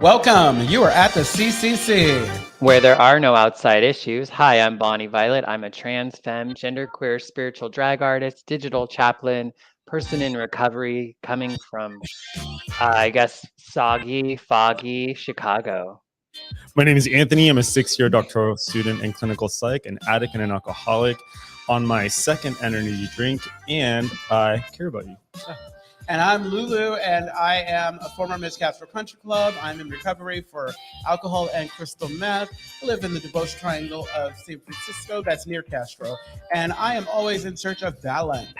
Welcome. You are at the CCC. Where there are no outside issues. Hi, I'm Bonnie Violet. I'm a trans, femme, genderqueer, spiritual drag artist, digital chaplain, person in recovery, coming from, I guess, soggy, foggy Chicago. My name is Anthony. I'm a 6-year doctoral student in clinical psych, an addict and an alcoholic on my second energy drink, and I care about you. And I'm Lulu, and I am a former Miss Castro Country Club. I'm in recovery for alcohol and crystal meth. I live in the DuBois Triangle of San Francisco, that's near Castro, and I am always in search of balance.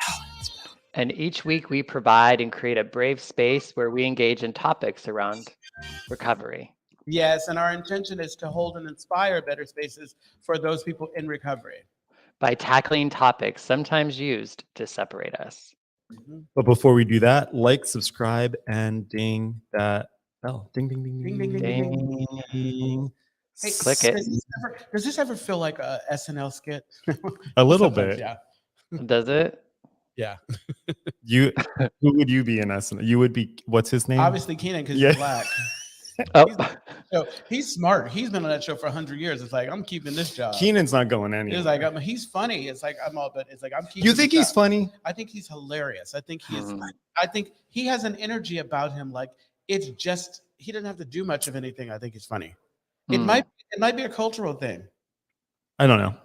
And each week we provide and create a brave space where we engage in topics around recovery. Yes, and our intention is to hold and inspire better spaces for those people in recovery. By tackling topics sometimes used to separate us. But before we do that, like, subscribe, and ding that bell. Ding, ding, ding, Ding, ding, ding, ding, ding, ding, ding. Hey, Click it. Does this ever feel like a SNL skit? A little Sometimes, bit. yeah. Does it? Yeah. Who would you be in SNL? You would be, what's his name? Obviously Keenan, because Yeah. he's black. Oh, So he's smart. He's been on that show for 100 years. It's like, I'm keeping this job. Keenan's not going anywhere. He's like, he's funny. It's like, I'm keeping You think this he's job. funny? I think he's hilarious. I think Mhm. I think he has an energy about him. Like, it's just, he doesn't have to do much of anything. I think he's funny. It Hmm. might be a cultural thing. I don't know.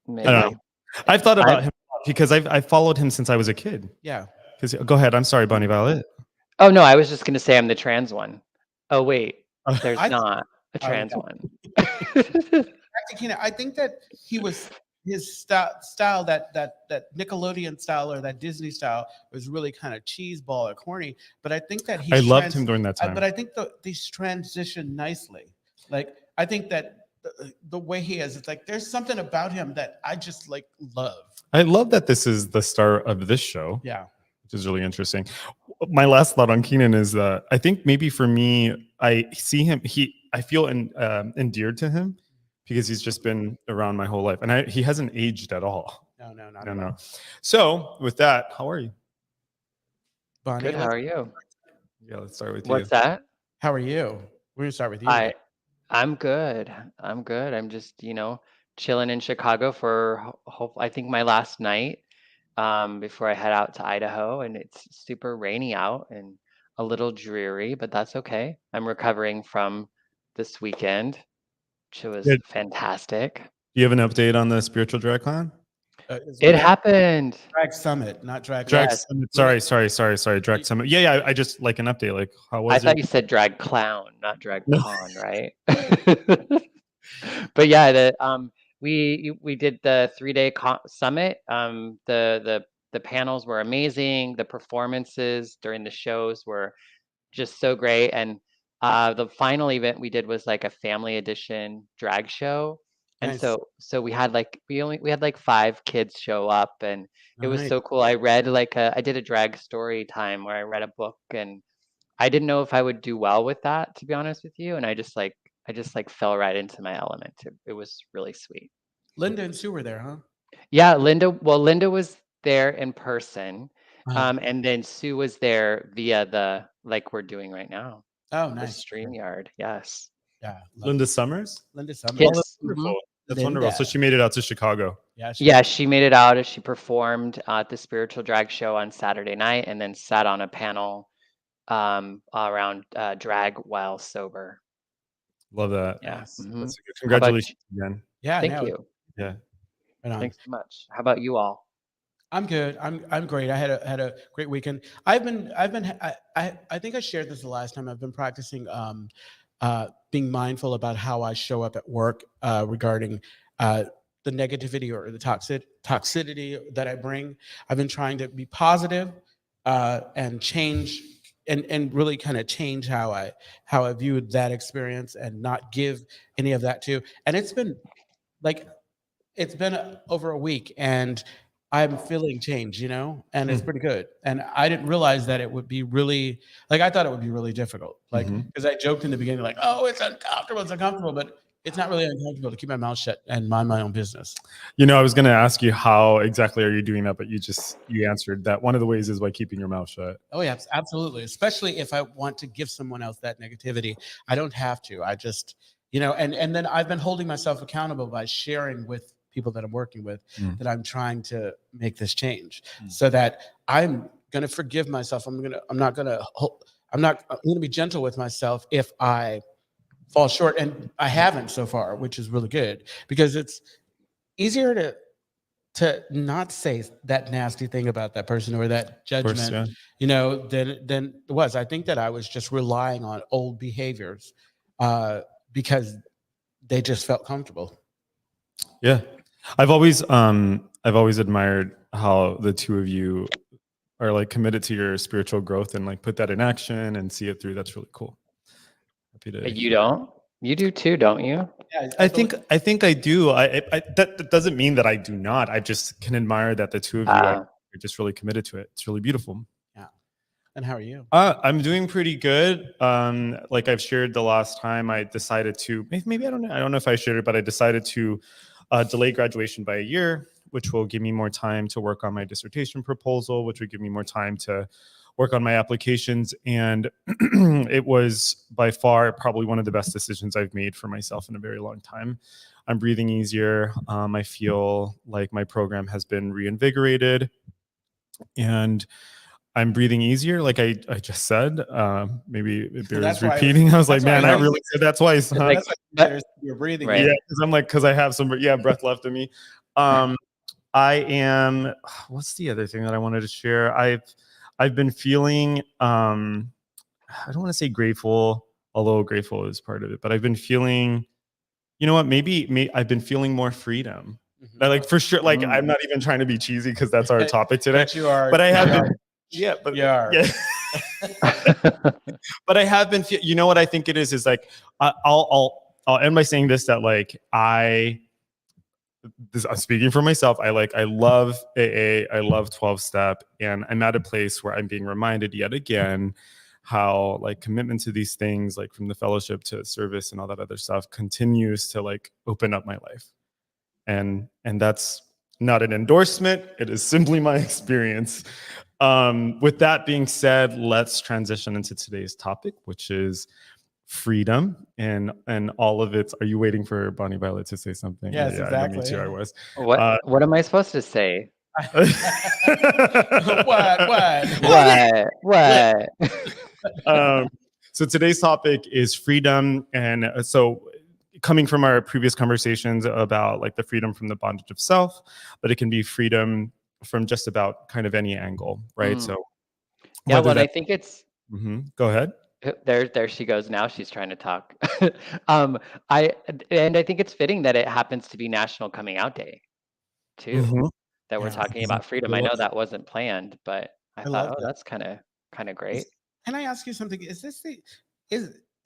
Maybe. I don't know. I've thought about him because I've followed him since I was a kid. Yeah. Go ahead. I'm sorry, Bonnie Violet. Oh no, I was just gonna say I'm the trans one. Oh wait, there's I- not a Oh, trans yeah. one. Back to Keenan, I think that his style, that Nickelodeon style or that Disney style, was really kind of cheeseball or corny. But I think that I loved him during that time. But I think these transition nicely. Like, I think that the way he is, it's like there's something about him that I just like love. I love that this is the start of this show. Yeah. Which is really interesting. My last thought on Keenan is that I think maybe for me, I see him. I feel endeared to him because he's just been around my whole life, and he hasn't aged at all. No, not No, at no. all. So with that, how are you? Bonnie, Good. How are you? Yeah, let's start with What's you. that? How are you? We're gonna start with you. I'm good. I'm good. I'm just chilling in Chicago for I think my last night before I head out to Idaho, and it's super rainy out and a little dreary, but that's okay. I'm recovering from this weekend, which was Good. fantastic. Do you have an update on the spiritual drag clown? It happened. Drag Summit, not Drag. Drag Yes. Summit. Sorry. Drag Summit. Yeah. I just like an update. Like, how was I it? thought you said drag clown, not drag No. con, right? But yeah, we did the 3-day summit. The panels were amazing. The performances during the shows were just so great. And the final event we did was like a family edition drag show. And Nice. so we had like 5 kids show up, and it was Nice. so cool. I read I did a drag story time where I read a book, and I didn't know if I would do well with that, to be honest with you. And I just fell right into my element. It was really sweet. Linda and Sue were there, huh? Yeah, Linda was there in person. Uh-huh. And then Sue was there via the, like we're doing right now, Oh, the nice. StreamYard. Yes. Yeah. Linda Summers. Linda Summit. Yes. Oh, that's wonderful. That's Linda. wonderful. So she made it out to Chicago. Yeah. Yeah, she made it out as she performed at the Spiritual Drag Show on Saturday night, and then sat on a panel around drag while sober. Love that. Yeah. Yes. Mhm. That's good. How about Congratulations again. Yeah. Thank no, you. Yeah. right on. Thanks so much. How about you all? I'm good. I'm great. I had a great weekend. I think I shared this the last time. I've been practicing being mindful about how I show up at work regarding the negativity or the toxicity that I bring. I've been trying to be positive and change and really kind of change how I viewed that experience and not give any of that to. And it's been over a week, and I'm feeling change, and it's pretty good. And I didn't realize that it would be really, I thought it would be really difficult. Because I joked in the beginning, like, oh, it's uncomfortable, but It's not really uncomfortable to keep my mouth shut and mind my own business. You know, I was going to ask you how exactly are you doing that, but you answered that one of the ways is by keeping your mouth shut. Oh yeah, absolutely. Especially if I want to give someone else that negativity, I don't have to. I just, and then I've been holding myself accountable by sharing with people that I'm working with that I'm trying to make this change, so that I'm going to forgive myself. I'm not going to be gentle with myself if I fall short, and I haven't so far, which is really good, because it's easier to not say that nasty thing about that person or that judgment, than it was. I think that I was just relying on old behaviors because they just felt comfortable. Yeah, I've always admired how the two of you are like committed to your spiritual growth and like put that in action and see it through. That's really cool. You don't? You do too, don't you? Yeah, I think I do. That doesn't mean that I do not. I just can admire that the two of you are just really committed to it. It's really beautiful. Yeah. And how are you? I'm doing pretty good. Like I've shared the last time, I decided to maybe I don't know if I shared it, but I decided to delay graduation by a year, which will give me more time to work on my dissertation proposal, which would give me more time to work on my applications. And it was by far probably one of the best decisions I've made for myself in a very long time. I'm breathing easier. I feel like my program has been reinvigorated and I'm breathing easier. Like I just said, maybe it bears repeating. I was like, man, I really said that twice. Huh? That's why you're breathing. Right. Yeah, because I have some breath left in me. I am. What's the other thing that I wanted to share? I've been feeling. I don't want to say grateful, although grateful is part of it. But I've been feeling. You know what? Maybe I've been feeling more freedom. Like for sure. Like I'm not even trying to be cheesy because that's our topic today. But you are. But I have been. Yeah, but yeah. But I have been. You know what I think it is like I'll end by saying this, that like I'm speaking for myself. I love AA. I love 12-step, and I'm at a place where I'm being reminded yet again how like commitment to these things, like from the fellowship to service and all that other stuff, continues to like open up my life, and that's not an endorsement. It is simply my experience. With that being said, let's transition into today's topic, which is freedom and all of its. Are you waiting for Bonnie Violet to say something? Yes, yeah, exactly. Me too. I was. What am I supposed to say? What? So today's topic is freedom, and so coming from our previous conversations about like the freedom from the bondage of self, but it can be freedom from just about kind of any angle, right? So yeah, well, I think it's. Go ahead. There she goes now. She's trying to talk. I think it's fitting that it happens to be National Coming Out Day, too. That we're talking about freedom. I know that wasn't planned, but I thought, that's kind of great. Can I ask you something?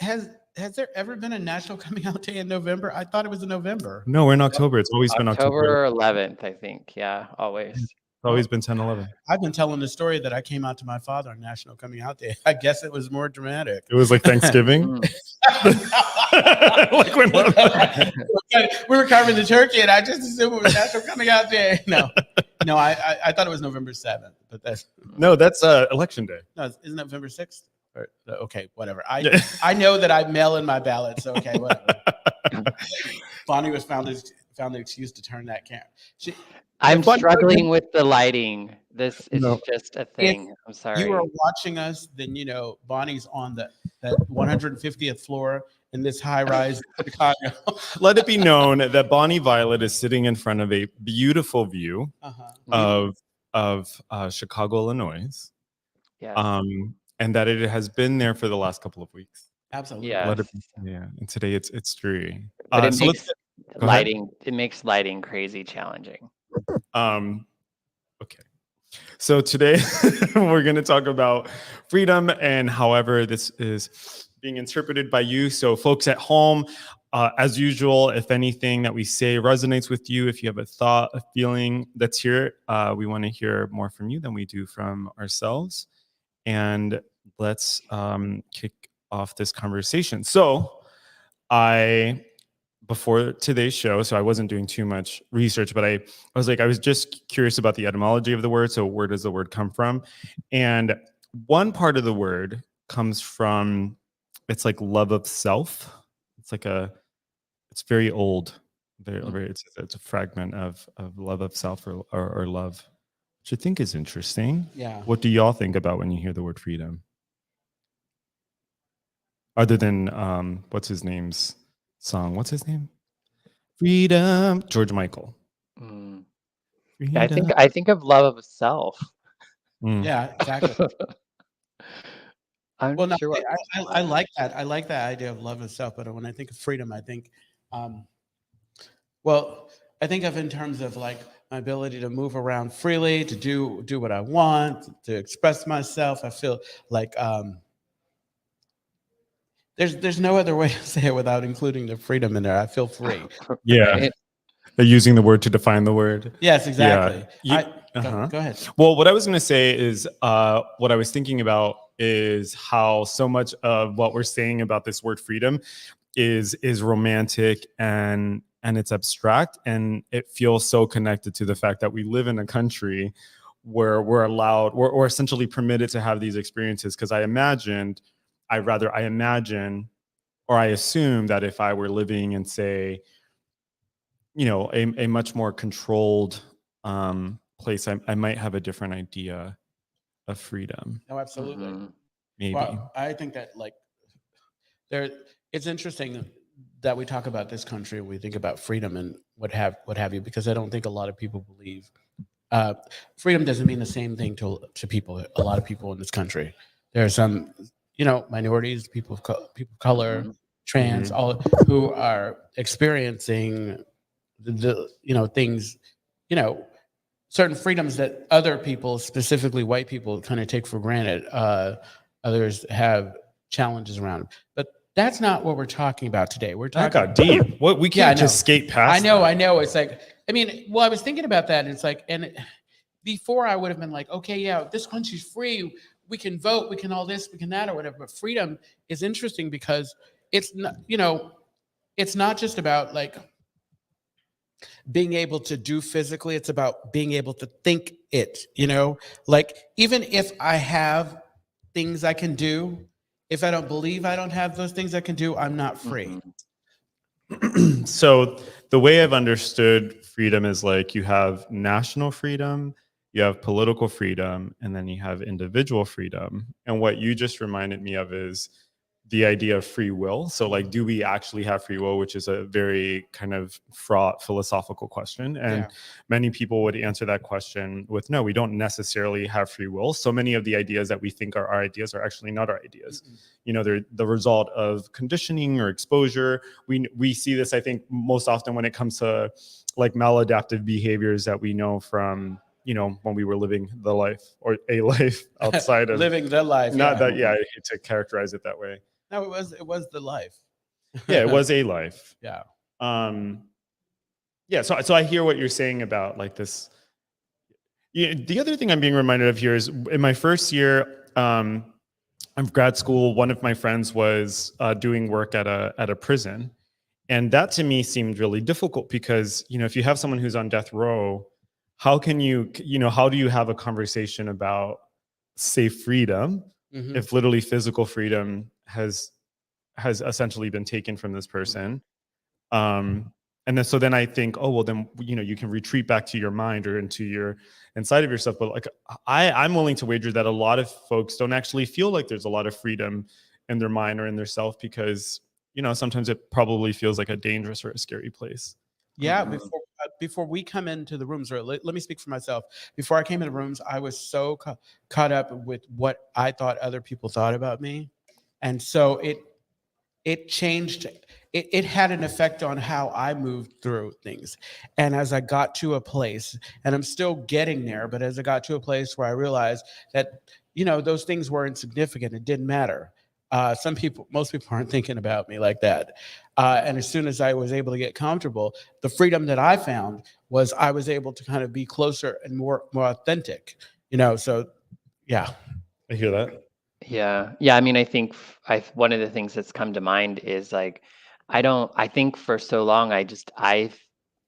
Has there ever been a National Coming Out Day in November? I thought it was in November. No, we're in October. It's always been October 11th, I think. Yeah, always. It's always been 10/11. I've been telling the story that I came out to my father on National Coming Out Day. I guess it was more dramatic. It was like Thanksgiving. Like when we were carving the turkey, and I just assumed it was National Coming Out Day. No, I thought it was November 7th, but that's Election Day. No, isn't November 6th? Okay, whatever. I know that I mail in my ballot, so okay, whatever. Bonnie was found the excuse to turn that camera. I'm struggling with the lighting. This is just a thing. I'm sorry. If you are watching us, then Bonnie's on that 150th floor in this high rise in Chicago. Let it be known that Bonnie Violet is sitting in front of a beautiful view of Chicago, Illinois. Yes. And that it has been there for the last couple of weeks. Absolutely. Yes. And today it's dreary. But it makes lighting crazy challenging. Okay. So today we're going to talk about freedom and however this is being interpreted by you. So folks at home, as usual, if anything that we say resonates with you, if you have a thought, a feeling, let's hear it. We want to hear more from you than we do from ourselves. And let's kick off this conversation. So before today's show, so I wasn't doing too much research, but I was just curious about the etymology of the word. So where does the word come from? And one part of the word comes from, it's like love of self. It's like it's very old. It's a fragment of love of self or love, which I think is interesting. Yeah. What do y'all think about when you hear the word freedom? Other than what's his name's song? What's his name? Freedom, George Michael. Mm. Freedom. Yeah, I think of love of self. Mm. Yeah, exactly. I'm Well, not no, sure what. I like that. I like that idea of love of self. But when I think of freedom, I think, well, I think of in terms of like my ability to move around freely, to do what I want, to express myself. I feel like there's no other way to say it without including the freedom in there. I feel free. Yeah. Right? They're using the word to define the word. Yes, exactly. Yeah. Go ahead. Well, what I was going to say is what I was thinking about is how so much of what we're saying about this word freedom is romantic and it's abstract, and it feels so connected to the fact that we live in a country where we're essentially permitted to have these experiences. Because I imagine or I assume that if I were living in, say, a much more controlled place, I might have a different idea of freedom. No, absolutely. Mhm. Maybe. Well, I think that like it's interesting that we talk about this country and we think about freedom and what have you, because I don't think a lot of people believe freedom doesn't mean the same thing to people. A lot of people in this country, there are some, minorities, people of color, Mhm. trans, all who are experiencing the things, certain freedoms that other people, specifically white people, kind of take for granted. Others have challenges around them, but that's not what we're talking about today. We're That talking got deep. What we Yeah, I can't know. just skate past. I know. It's like, I mean, well, I was thinking about that, and it's like, before I would have been like, okay, yeah, this country's free. We can vote. We can all this. We can that, or whatever. But freedom is interesting because it's not, it's not just about like being able to do physically. It's about being able to think it. Like even if I have things I can do, if I don't believe I don't have those things I can do, I'm not free. Mhm. So the way I've understood freedom is like you have national freedom, you have political freedom, and then you have individual freedom. And what you just reminded me of is the idea of free will. So like, do we actually have free will, which is a very kind of fraught philosophical question. And Yeah. many people would answer that question with, no, we don't necessarily have free will. So many of the ideas that we think are our ideas are actually not our ideas. They're the result of conditioning or exposure. We see this, I think, most often when it comes to like maladaptive behaviors that we know from, when we were living the life or a life outside of living the life. not Yeah. that, yeah, I hate to characterize it that way. No, it was the life. Yeah, it was a life. Yeah. Yeah, so I hear what you're saying about like this. The other thing I'm being reminded of here is in my first year of grad school, one of my friends was doing work at a prison, and that to me seemed really difficult because if you have someone who's on death row, how can how do you have a conversation about safe freedom Mhm. if literally physical freedom has essentially been taken from this person? And then so then I think, oh well, then you can retreat back to your mind or inside of yourself. But like I'm willing to wager that a lot of folks don't actually feel like there's a lot of freedom in their mind or in their self because sometimes it probably feels like a dangerous or a scary place. Yeah, Mhm. before we come into the rooms, or let me speak for myself. Before I came into the rooms, I was so caught up with what I thought other people thought about me, and so it changed. It had an effect on how I moved through things. And as I got to a place, and I'm still getting there, but as I got to a place where I realized that those things were insignificant, it didn't matter. Most people aren't thinking about me like that. And as soon as I was able to get comfortable, the freedom that I found was I was able to kind of be closer and more authentic. So yeah. I hear that. Yeah. I mean, I think one of the things that's come to mind is like I think for so long I've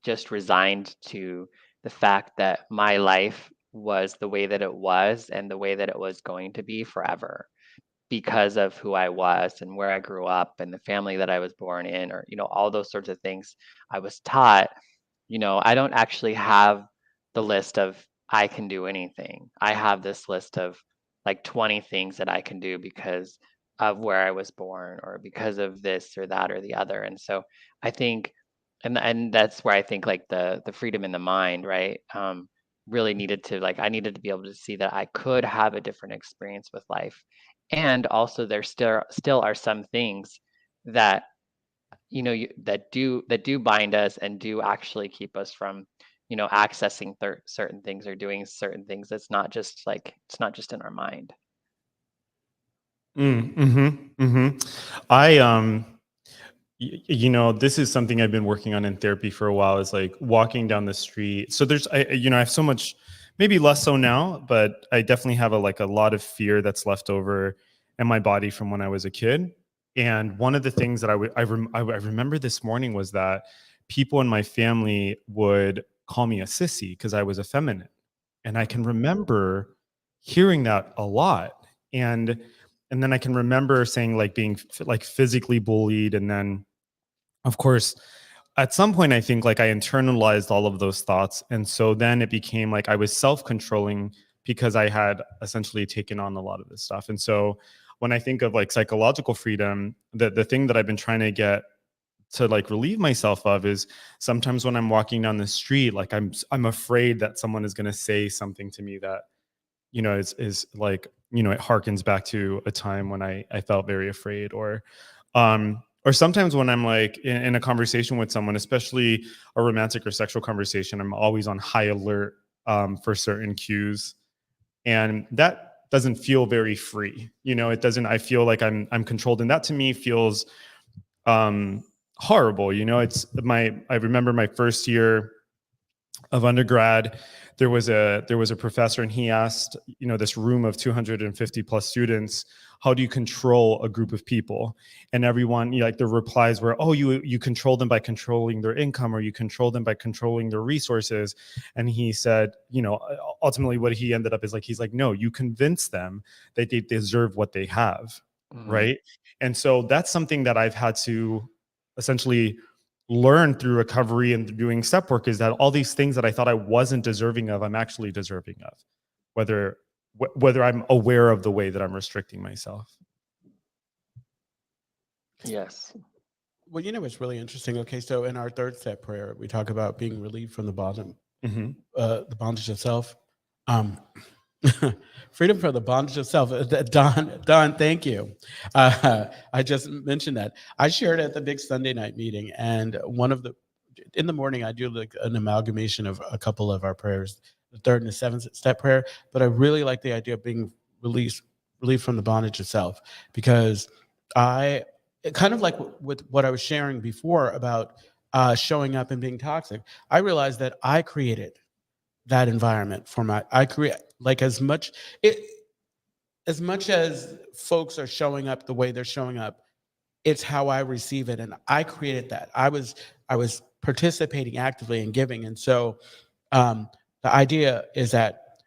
just resigned to the fact that my life was the way that it was and the way that it was going to be forever because of who I was and where I grew up and the family that I was born in, or, all those sorts of things I was taught. I don't actually have the list of I can do anything. I have this list of like 20 things that I can do because of where I was born or because of this or that or the other. And so I think, and that's where I think like the freedom in the mind, right? Really needed to, like, I needed to be able to see that I could have a different experience with life. And also there still are some things that that do bind us and do actually keep us from accessing certain things or doing certain things. It's not just in our mind. I this is something I've been working on in therapy for a while, is like walking down the street. So I have so much, maybe less so now, but I definitely have a lot of fear that's left over in my body from when I was a kid. And one of the things that I remember this morning was that people in my family would call me a sissy because I was effeminate. And I can remember hearing that a lot. And then I can remember saying, like, being like physically bullied. And then, of course, at some point, I think like I internalized all of those thoughts. And so then it became like I was self-controlling because I had essentially taken on a lot of this stuff. And so when I think of like psychological freedom, the thing that I've been trying to get to like relieve myself of is sometimes when I'm walking down the street, like I'm afraid that someone is going to say something to me that, is like, it harkens back to a time when I felt very afraid. Or sometimes when I'm like in a conversation with someone, especially a romantic or sexual conversation, I'm always on high alert for certain cues. And that doesn't feel very free. It doesn't, I feel like I'm controlled. And that to me feels horrible. I remember my first year of undergrad, there was a professor, and he asked, this room of 250 plus students, how do you control a group of people? And everyone, like, the replies were, oh, you control them by controlling their income, or you control them by controlling their resources. And he said, ultimately what he ended up is like, he's like, no, you convince them that they deserve what they have. Right. And so that's something that I've had to essentially learn through recovery and doing step work, is that all these things that I thought I wasn't deserving of, I'm actually deserving of, whether I'm aware of the way that I'm restricting myself. Yes. Well, it's really interesting. Okay, so in our third step prayer, we talk about being relieved from the bondage of self. Freedom from the bondage of self. Don, thank you. I just mentioned that. I shared at the big Sunday night meeting, and in the morning, I do like an amalgamation of a couple of our prayers, the third and the seventh step prayer. But I really like the idea of being relieved from the bondage of self, because kind of like with what I was sharing before about showing up and being toxic, I realized that I created that environment for I create, like, as much as folks are showing up the way they're showing up, it's how I receive it. And I created that. I was participating actively and giving. And so the idea is that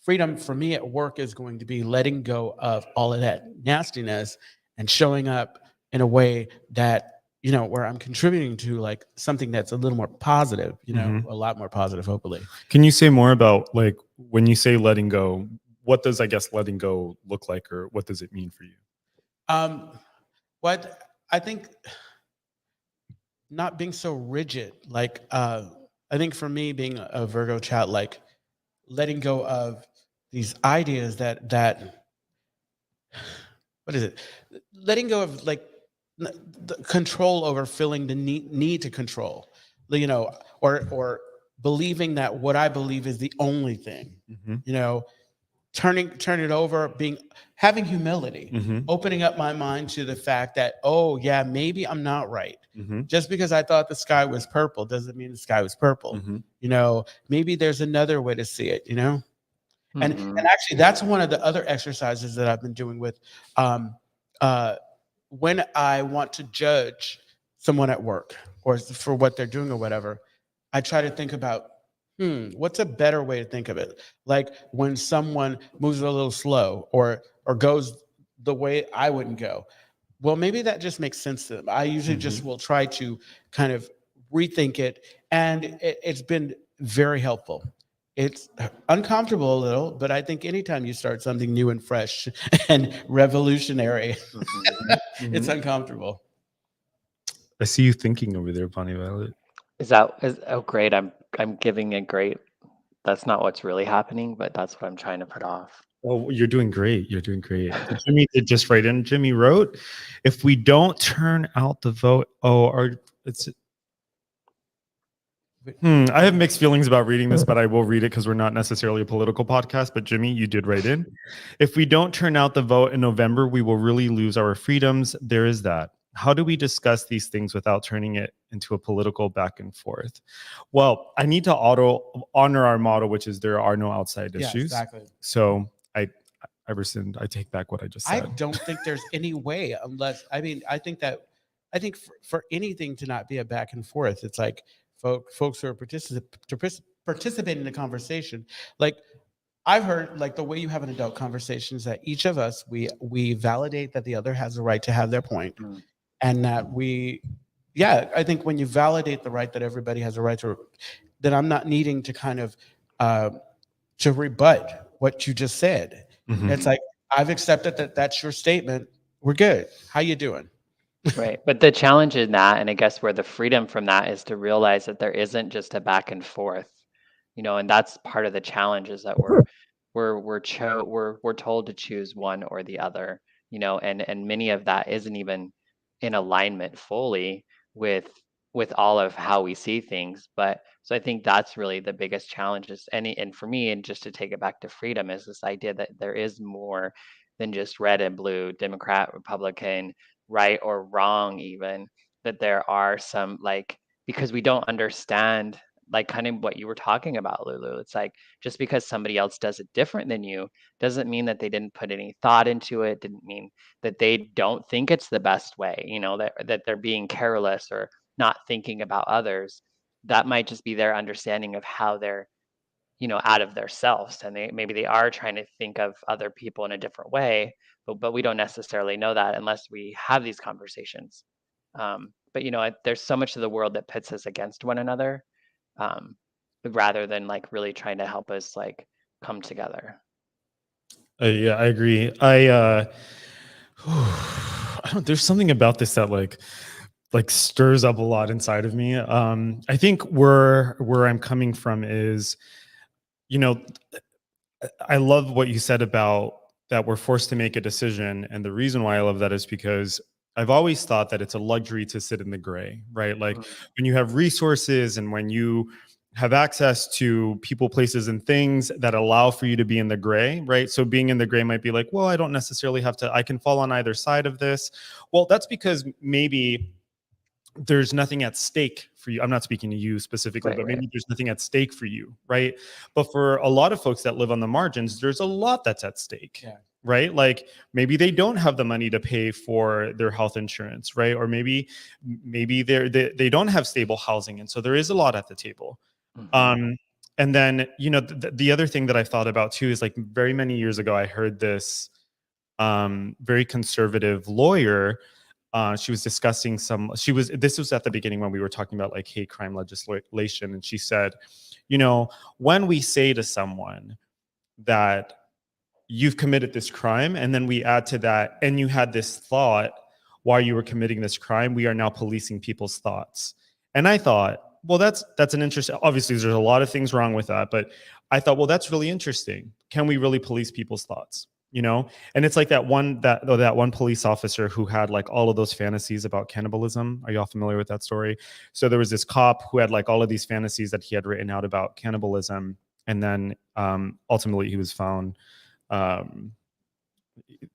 freedom for me at work is going to be letting go of all of that nastiness and showing up in a way that, where I'm contributing to like something that's a little more positive, a lot more positive, hopefully. Can you say more about, like, when you say letting go, what does, I guess, letting go look like, or what does it mean for you? What I think, not being so rigid, like, I think for me, being a Virgo chat, like letting go of these ideas that what is it? Letting go of like the control over feeling the need to control, or believing that what I believe is the only thing, turning it over, having humility, opening up my mind to the fact that, oh yeah, maybe I'm not right. Just because I thought the sky was purple doesn't mean the sky was purple. Maybe there's another way to see it, And actually, that's one of the other exercises that I've been doing with when I want to judge someone at work or for what they're doing or whatever, I try to think about, what's a better way to think of it? Like when someone moves a little slow or goes the way I wouldn't go. Well, maybe that just makes sense to them. I usually just will try to kind of rethink it, and it's been very helpful. It's uncomfortable a little, but I think anytime you start something new and fresh and revolutionary, it's uncomfortable. I see you thinking over there, Bonnie Violet. Oh great, I'm giving a great, that's not what's really happening, but that's what I'm trying to put off. Oh, you're doing great. You're doing great. Jimmy did just write in. Jimmy wrote, if we don't turn out the vote, I have mixed feelings about reading this, but I will read it because we're not necessarily a political podcast. But Jimmy, you did write in. If we don't turn out the vote in November, we will really lose our freedoms. There is that. How do we discuss these things without turning it into a political back and forth? Well, I need to honor our motto, which is there are no outside Yeah, issues. exactly. So I rescind. I take back what I just I said. don't think there's any way unless, I think for anything to not be a back and forth, it's like folks who are participating in the conversation. Like I've heard, like the way you have an adult conversation is that each of us, we validate that the other has the right to have their point, and that I think when you validate the right that everybody has a right to, then I'm not needing to kind of to rebut what you just said. It's like, I've accepted that that's your statement. We're good. How you doing? Right. But the challenge in that, and I guess where the freedom from that is to realize that there isn't just a back and forth, and that's part of the challenge is that we're told to choose one or the other, and many of that isn't even in alignment fully with all of how we see things. But so I think that's really the biggest challenge is and for me, and just to take it back to freedom, is this idea that there is more than just red and blue, Democrat, Republican, right or wrong, even that there are some, like, because we don't understand, like, kind of what you were talking about, Lulu. It's like, just because somebody else does it different than you doesn't mean that they didn't put any thought into it, didn't mean that they don't think it's the best way, that they're being careless or not thinking about others. That might just be their understanding of how they're, out of their selves, and maybe they are trying to think of other people in a different way, but we don't necessarily know that unless we have these conversations. But there's so much of the world that pits us against one another, um, rather than like really trying to help us like come together. Yeah, I agree. I don't. There's something about this that like stirs up a lot inside of me. I think where I'm coming from is, I love what you said about that we're forced to make a decision. And the reason why I love that is because I've always thought that it's a luxury to sit in the gray, right? Like when you have resources and when you have access to people, places, and things that allow for you to be in the gray, right? So being in the gray might be like, well, I don't necessarily have to, I can fall on either side of this. Well, that's because maybe there's nothing at stake for you. I'm not speaking to you specifically, but maybe there's nothing at stake for you, right? But for a lot of folks that live on the margins, there's a lot that's at stake, right? Like maybe they don't have the money to pay for their health insurance, right? Or maybe they don't have stable housing, and so there is a lot at the table. And then the other thing that I've thought about too is, like, very many years ago, I heard this very conservative lawyer. She was discussing this was at the beginning when we were talking about like hate crime legislation. And she said, when we say to someone that you've committed this crime, and then we add to that, and you had this thought while you were committing this crime, we are now policing people's thoughts. And I thought, well, that's an interesting, obviously there's a lot of things wrong with that, but I thought, well, that's really interesting. Can we really police people's thoughts? And it's like that one police officer who had like all of those fantasies about cannibalism. Are y'all familiar with that story? So there was this cop who had like all of these fantasies that he had written out about cannibalism, and then ultimately he was found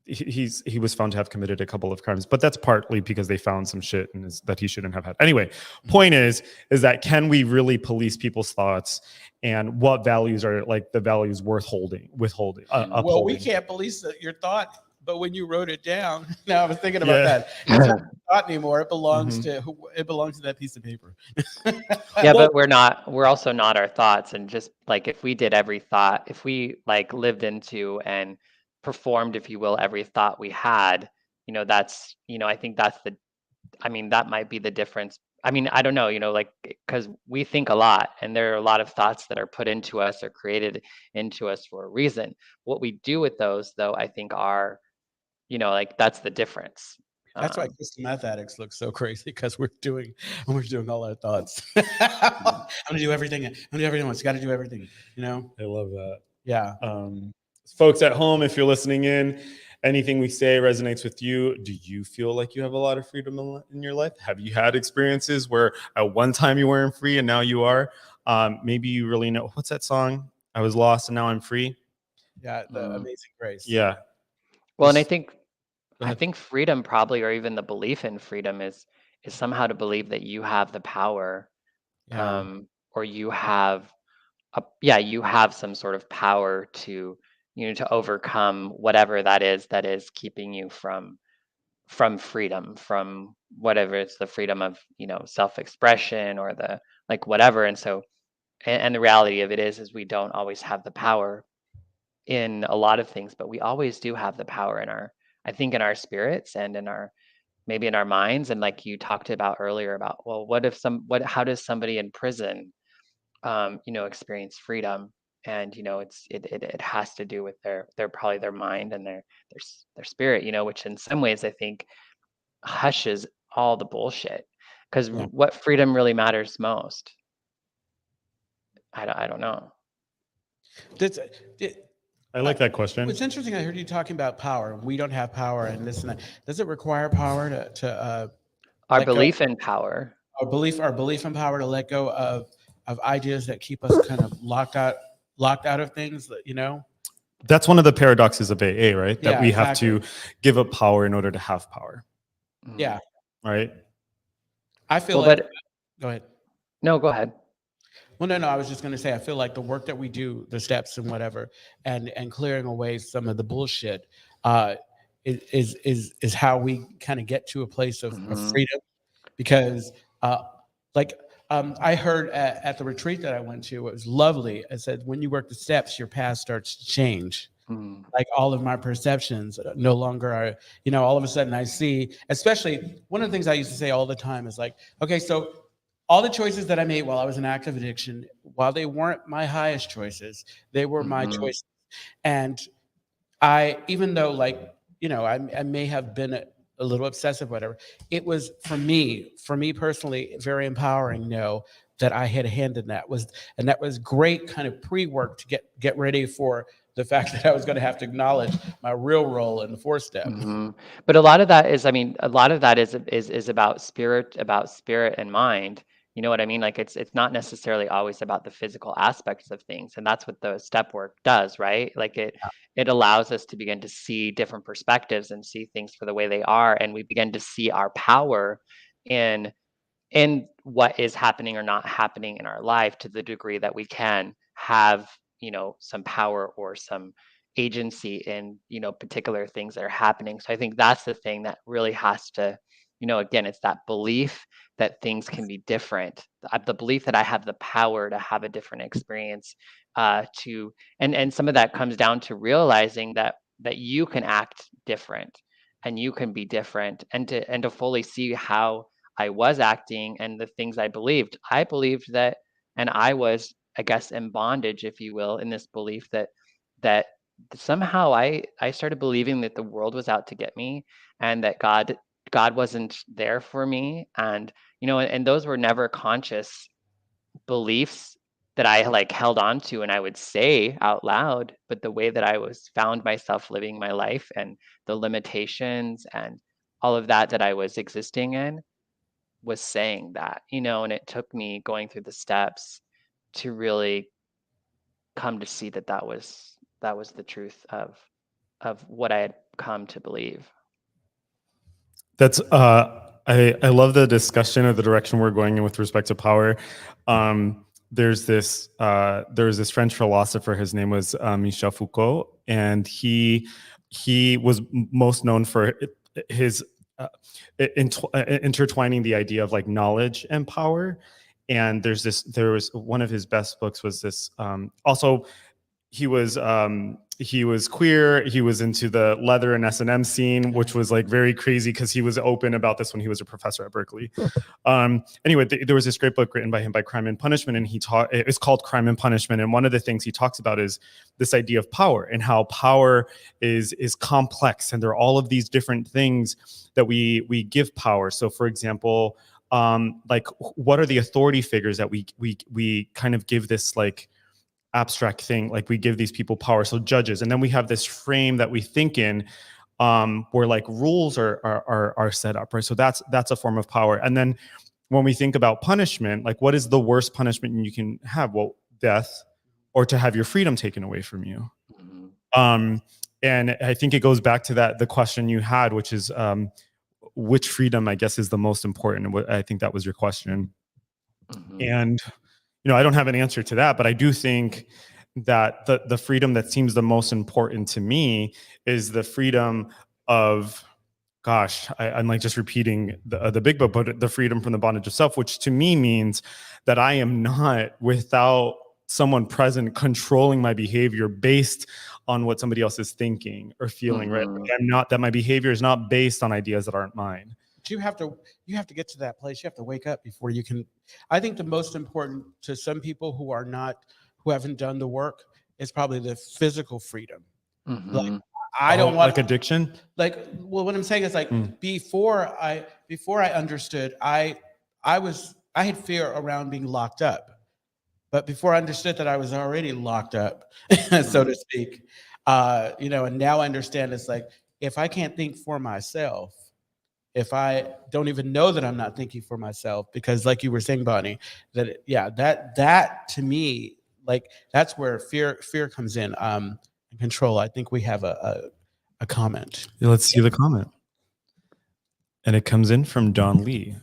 he was found to have committed a couple of crimes, but that's partly because they found some shit that he shouldn't have had. Anyway, point is that can we really police people's thoughts, and what values are like the values worth withholding? Well, we can't police your thought, but when you wrote it down, now I was thinking about that. thought anymore. It belongs Mhm. to that piece of paper. Yeah, Well, but we're also not our thoughts. And just like if we did every thought, if we like lived into and performed, if you will, every thought we had, that's, I think that's that might be the difference. I mean, I don't know, like, because we think a lot and there are a lot of thoughts that are put into us or created into us for a reason. What we do with those, though, I think are, like that's the difference. That's why Um, crystal meth addicts look so crazy because we're doing all our thoughts. I'm gonna do everything. I'm gonna do everything once. Got to do everything. I love that. Yeah. Folks at home, if you're listening in, anything we say resonates with you. Do you feel like you have a lot of freedom in your life? Have you had experiences where at one time you weren't free and now you are? Maybe you really know, what's that song? I was lost and now I'm free. Yeah. The mm. Amazing Grace. Yeah. Well, and Go I ahead. think freedom probably, or even the belief in freedom is somehow to believe that you have the power, Yeah. or you have some sort of power to, to overcome whatever that is keeping you from freedom, from whatever it's the freedom of, self-expression or the like whatever. And so, and the reality of it is we don't always have the power in a lot of things, but we always do have the power in our, I think, in our spirits and in our, maybe in our minds. And like you talked about earlier about, well, how does somebody in prison, experience freedom? And it has to do with their probably their mind and their spirit, which in some ways I think hushes all the bullshit, because Yeah. what freedom really matters most? I don't know. That's it, I like that question. It's interesting. I heard you talking about power. We don't have power, and this and that. Does it require power to Our let go? belief in power. Our belief in power to let go of ideas that keep us kind of locked out of things. That's one of the paradoxes of AA, right? That Yeah, we have exactly. to give up power in order to have power, Mm. Yeah, right? I feel Well, like. but Go ahead. no, go ahead. Well, no. I was just going to say, I feel like the work that we do, the steps and whatever, and clearing away some of the bullshit, uh, is how we kind of get to a place of Hmm. freedom. Because, like, I heard at the retreat that I went to, it was lovely. It said, when you work the steps, your path starts to change. Mm. Like all of my perceptions no longer are, all of a sudden I see, especially one of the things I used to say all the time is like, okay, so all the choices that I made while I was in active addiction, while they weren't my highest choices, they were my Hmm. choices. And even though like, I may have been a little obsessive, whatever, it was for me personally, very empowering, that I had a hand in and that was great kind of pre-work to get ready for the fact that I was going to have to acknowledge my real role in the 4-step. Hmm. But a lot of that is, I mean, a lot of that is about spirit and mind. You know what I mean? Like it's not necessarily always about the physical aspects of things, and that's what the step work does, right? Like it allows us to begin to see different perspectives and see things for the way they are, and we begin to see our power in what is happening or not happening in our life, to the degree that we can have, some power or some agency in, particular things that are happening. So I think that's the thing that really has to, again, it's that belief that things can be different. The belief that I have the power to have a different experience, and some of that comes down to realizing that you can act different and you can be different, and to fully see how I was acting and the things I believed. I believed that, and I was, I guess, in bondage, if you will, in this belief that somehow I started believing that the world was out to get me, and that God wasn't there for me, and and those were never conscious beliefs that I like held on to and I would say out loud, but the way that I was found myself living my life and the limitations and all of that I was existing in was saying that, and it took me going through the steps to really come to see that was the truth of what I had come to believe. That's I love the discussion of the direction we're going in with respect to power. There's this French philosopher. His name was Michel Foucault, and he was most known for his intertwining the idea of like knowledge and power. And there was one of his best books was this, also he was queer. He was into the leather and S&M scene, which was like very crazy because he was open about this when he was a professor at Berkeley. Anyway, there was this great book written by him by Crime and Punishment, and it's called Crime and Punishment. And one of the things he talks about is this idea of power and how power is complex, and there are all of these different things that we give power. So, for example, like what are the authority figures that we kind of give this like abstract thing, like we give these people power, so judges, and then we have this frame that we think in, where like rules are set up, right? So that's a form of power. And then when we think about punishment, like what is the worst punishment you can have? Well, death, or to have your freedom taken away from you. And I think it goes back to the question you had, which is which freedom I guess is the most important. And I think that was your question. And I don't have an answer to that, but I do think that the freedom that seems the most important to me is the freedom of, gosh, I'm like just repeating the big book, but the freedom from the bondage of self, which to me means that I am not, without someone present, controlling my behavior based on what somebody else is thinking or feeling, right? Like I'm not, that my behavior is not based on ideas that aren't mine. You have to get to that place. You have to wake up before you can. I think the most important to some people who haven't done the work is probably the physical freedom. Like I don't want like addiction. Like, well, what I'm saying is like before I understood, I had fear around being locked up, but before I understood that I was already locked up, so to speak, and now I understand it's like if I can't think for myself. If I don't even know that I'm not thinking for myself, because like you were saying, Bonnie, that to me, like that's where fear comes in, and control. I think we have a comment. Yeah, let's see the comment. And it comes in from Don Lee.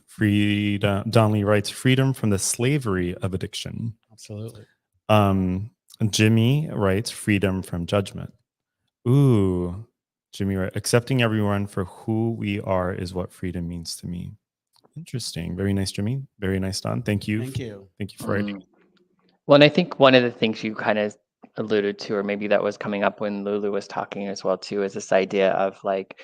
Don Lee writes, freedom from the slavery of addiction. Absolutely. Jimmy writes, freedom from judgment. Ooh. Jimmy, right? Accepting everyone for who we are is what freedom means to me. Interesting. Very nice, Jimmy. Very nice, Don. Thank you. Thank you. Thank you for writing. Well, and I think one of the things you kind of alluded to, or maybe that was coming up when Lulu was talking as well too, is this idea of like,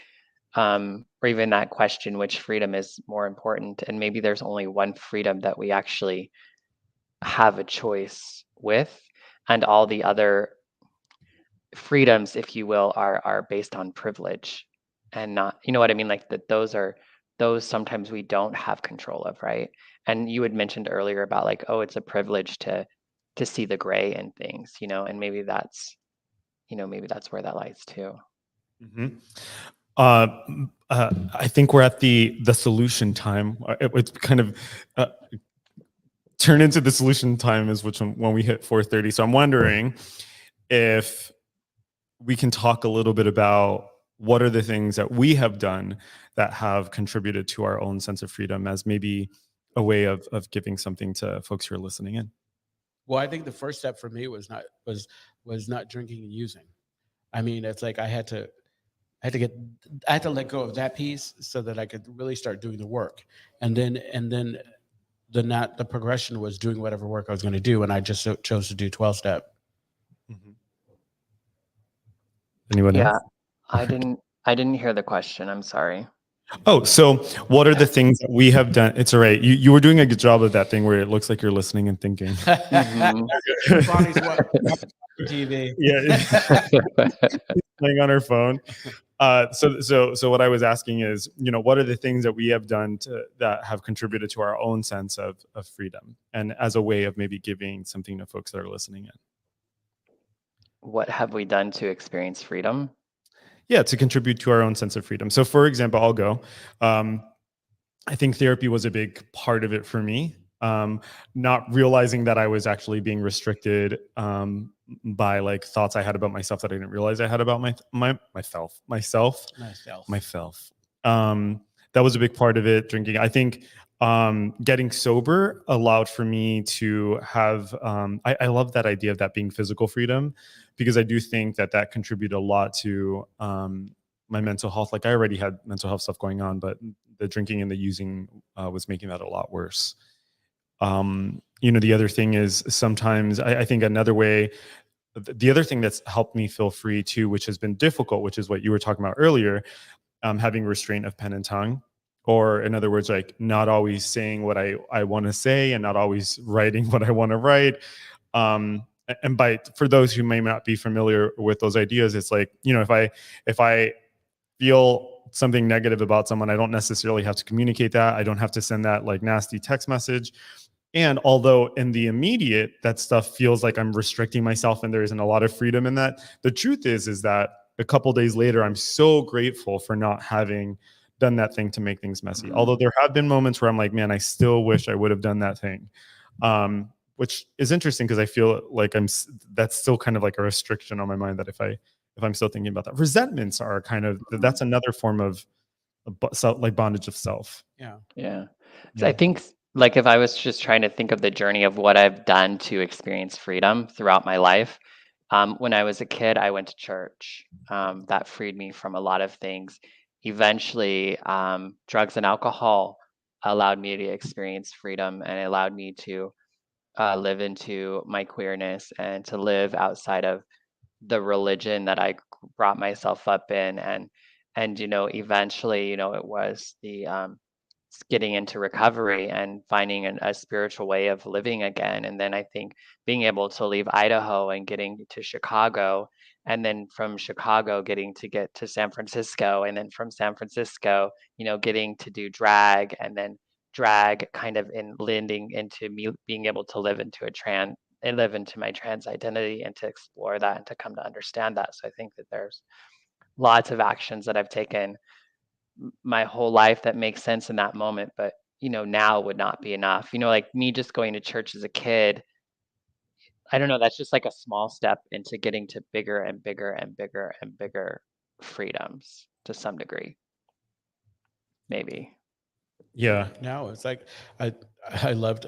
or even that question, which freedom is more important? And maybe there's only one freedom that we actually have a choice with, and all the other freedoms, if you will, are based on privilege, and not, you know what I mean, like that those sometimes we don't have control of, right? And you had mentioned earlier about like, oh, it's a privilege to see the gray in things, and maybe that's where that lies too. I think we're at the solution time. It's kind of turn into the solution time is when we hit 4:30. So I'm wondering if we can talk a little bit about what are the things that we have done that have contributed to our own sense of freedom, as maybe a way of giving something to folks who are listening in. Well, I think the first step for me was not drinking and using. I mean, it's like I had to let go of that piece so that I could really start doing the work. And then the progression was doing whatever work I was going to do, and I just chose to do 12-step. Anyone else? I didn't hear the question. I'm sorry. Oh, so what are the things that we have done? It's all right. You were doing a good job of that thing where it looks like you're listening and thinking. Bonnie's TV. Yeah, playing on her phone. So what I was asking is, what are the things that we have done that have contributed to our own sense of freedom, and as a way of maybe giving something to folks that are listening in. What have we done to experience freedom? Yeah, to contribute to our own sense of freedom. So for example, I'll go. I think therapy was a big part of it for me. Not realizing that I was actually being restricted by like thoughts I had about myself that I didn't realize I had about myself. That was a big part of it. Drinking. I think getting sober allowed for me to have, I love that idea of that being physical freedom, because I do think that contributed a lot to my mental health. Like I already had mental health stuff going on, but the drinking and the using was making that a lot worse. The other thing is sometimes I think another way, the other thing that's helped me feel free too, which has been difficult, which is what you were talking about earlier, having restraint of pen and tongue, or in other words, like not always saying what I want to say and not always writing what I want to write. And for those who may not be familiar with those ideas, it's like, if I feel something negative about someone, I don't necessarily have to communicate that. I don't have to send that like nasty text message. And although in the immediate, that stuff feels like I'm restricting myself and there isn't a lot of freedom in that, the truth is that a couple days later, I'm so grateful for not having done that thing to make things messy. Mhm. Although there have been moments where I'm like, man, I still wish I would have done that thing. Which is interesting because I feel like that's still kind of like a restriction on my mind, that if I'm still thinking about that. Resentments are kind of, that's another form of like bondage of self. Yeah. Yeah. So I think like if I was just trying to think of the journey of what I've done to experience freedom throughout my life, when I was a kid, I went to church. That freed me from a lot of things. Eventually, drugs and alcohol allowed me to experience freedom, and it allowed me to live into my queerness and to live outside of the religion that I brought myself up in. And eventually, it was the getting into recovery and finding a spiritual way of living again. And then I think being able to leave Idaho and getting to Chicago, and then from Chicago getting to get to San Francisco, and then from San Francisco, getting to do drag, and then drag kind of in landing into me being able to live into live into my trans identity and to explore that and to come to understand that. So I think that there's lots of actions that I've taken my whole life that makes sense in that moment, but now would not be enough. Like me just going to church as a kid, I don't know, that's just like a small step into getting to bigger and bigger and bigger and bigger freedoms to some degree. Maybe. Yeah. No, it's like I loved.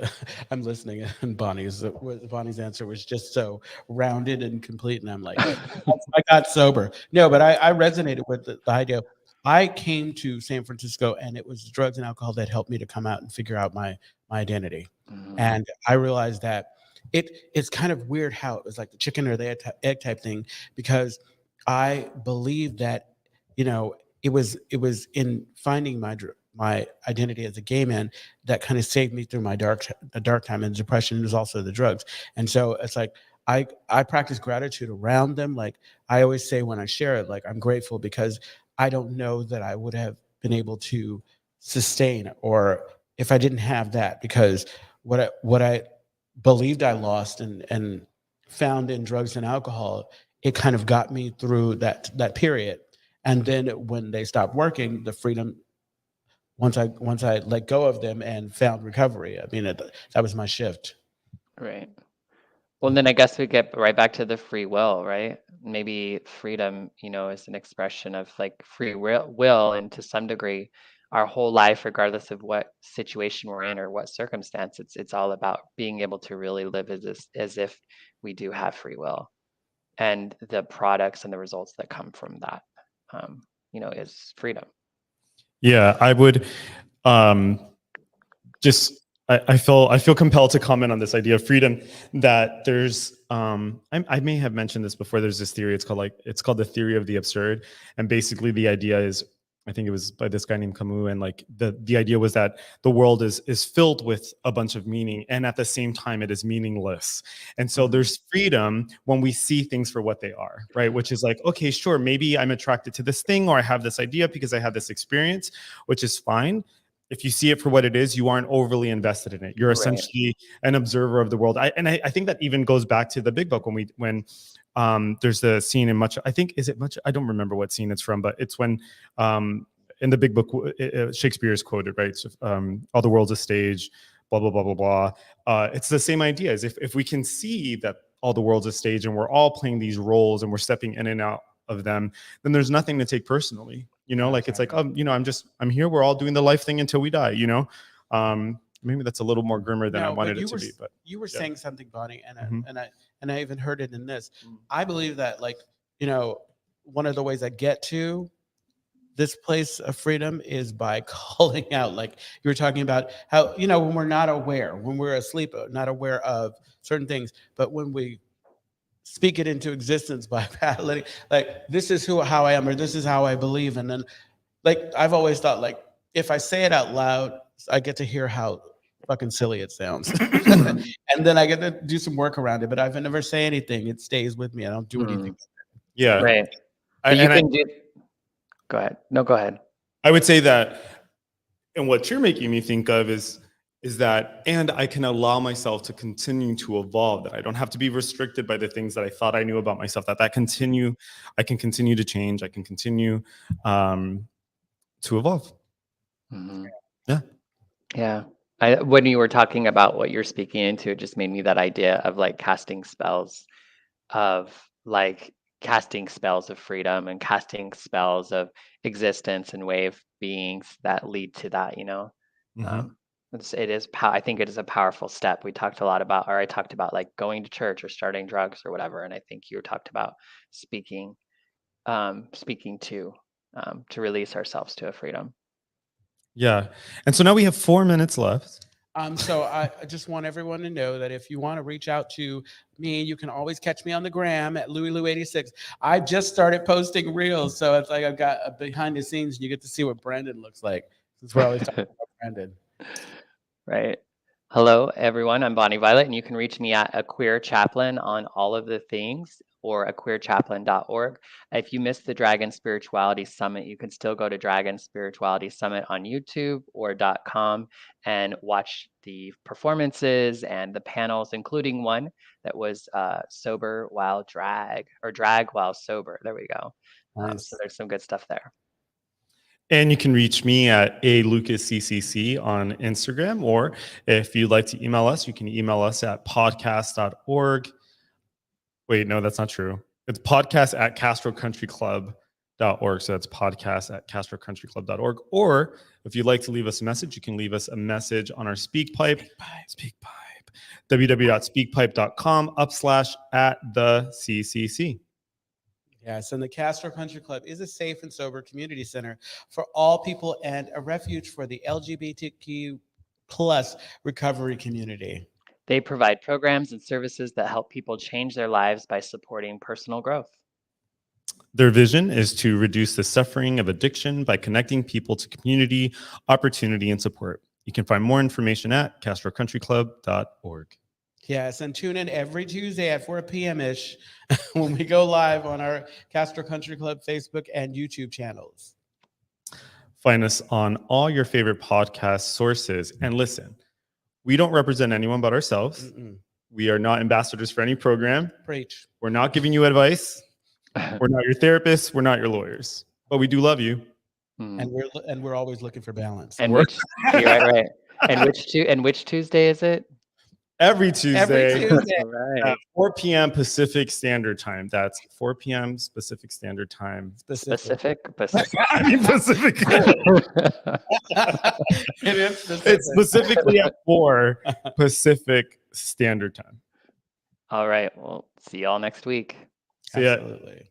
I'm listening, and Bonnie's answer was just so rounded and complete, and I'm like, I got sober. No, but I resonated with the idea. I came to San Francisco, and it was drugs and alcohol that helped me to come out and figure out my identity. Mhm. And I realized that it's kind of weird how it was like the chicken or the egg type thing, because I believe that it was in finding my identity as a gay man that kind of saved me through my dark time, and depression is also the drugs. And so it's like I practice gratitude around them. Like I always say when I share it, like I'm grateful because I don't know that I would have been able to sustain, or if I didn't have that, because what I believed I lost and found in drugs and alcohol, it kind of got me through that period. And then when they stopped working, the freedom, once I let go of them and found recovery, I mean, that was my shift. Right. Well, then I guess we get right back to the free will, right? Maybe freedom, is an expression of like free will, and to some degree, our whole life, regardless of what situation we're in or what circumstance, it's all about being able to really live as if we do have free will, and the products and the results that come from that, is freedom. Yeah, I would just I feel compelled to comment on this idea of freedom, that there's I may have mentioned this before. There's this theory, it's called the theory of the absurd. And basically the idea is, I think it was by this guy named Camus, and like the idea was that the world is filled with a bunch of meaning, and at the same time it is meaningless. And so there's freedom when we see things for what they are, right? Which is like, okay, sure, maybe I'm attracted to this thing, or I have this idea because I had this experience, which is fine. If you see it for what it is, you aren't overly invested in it. You're Right. essentially an observer of the world. I think that even goes back to the Big Book, when there's the scene in Much. I think, is it Much? I don't remember what scene it's from, but it's when in the Big Book, Shakespeare is quoted, right? So, all the world's a stage, blah blah blah blah blah. It's the same idea. As if we can see that all the world's a stage and we're all playing these roles and we're stepping in and out of them, then there's nothing to take personally. Like it's like, I'm here. We're all doing the life thing until we die. Maybe that's a little more grimmer than I wanted it to be. But you were saying something, Bonnie, and Mhm. I even heard it in this. I believe that, like, one of the ways I get to this place of freedom is by calling out, like you were talking about, how, when we're not aware, when we're asleep, not aware of certain things, but when we speak it into existence by letting, like, this is how I am, or this is how I believe. And then, like, I've always thought, like, if I say it out loud, I get to hear how fucking silly it sounds. And then I get to do some work around it. But if I never say anything, it stays with me. I don't do anything. Yeah. Right. But you can do. Go ahead. No, go ahead. I would say that, and what you're making me think of is that, and I can allow myself to continue to evolve, that I don't have to be restricted by the things that I thought I knew about myself, I can continue to change. I can continue to evolve. Mm-hmm. Yeah. Yeah. When you were talking about what you're speaking into, it just made me that idea of like casting spells of freedom and casting spells of existence and wave beings that lead to that, Mm-hmm. I think it is a powerful step. I talked about like going to church or starting drugs or whatever. And I think you talked about speaking to release ourselves to a freedom. Yeah. And so now we have 4 minutes left. So I just want everyone to know that if you want to reach out to me, you can always catch me on the gram at LouisLou86. I just started posting reels, so it's like I've got a behind the scenes, and you get to see what Brandon looks like, since we're always talking about Brandon. Right. Hello, everyone. I'm Bonnie Violet, and you can reach me at A Queer Chaplain on all of the things, or aqueerchaplain.org. If you missed the Dragon Spirituality Summit, you can still go to Dragon Spirituality Summit on YouTube or .com and watch the performances and the panels, including one that was sober while drag, or drag while sober. There we go. Nice. So there's some good stuff there. And you can reach me at @LucasCCC on Instagram, or if you'd like to email us, you can email us at podcast.org. Wait, no, that's not true. It's podcast@castrocountryclub.org. So that's podcast@castrocountryclub.org. Or if you'd like to leave us a message, you can leave us a message on our SpeakPipe. www.speakpipe.com/@the-CCC. Yes, and the Castro Country Club is a safe and sober community center for all people and a refuge for the LGBTQ plus recovery community. They provide programs and services that help people change their lives by supporting personal growth. Their vision is to reduce the suffering of addiction by connecting people to community, opportunity, and support. You can find more information at castrocountryclub.org. Yes, and tune in every Tuesday at 4 p.m.-ish when we go live on our Castro Country Club Facebook and YouTube channels. Find us on all your favorite podcast sources. And listen, we don't represent anyone but ourselves. Mm-mm. We are not ambassadors for any program. Preach. We're not giving you advice. We're not your therapists. We're not your lawyers. But we do love you. And we're always looking for balance. And right. And which Tuesday is it? Every Tuesday, Right. at 4 p.m. Pacific Standard Time. That's 4 p.m. Pacific Standard Time. Pacific. I mean Pacific. It is specific. It's specifically at 4 Pacific Standard Time. All right. Well, see y'all next week. See ya. Absolutely.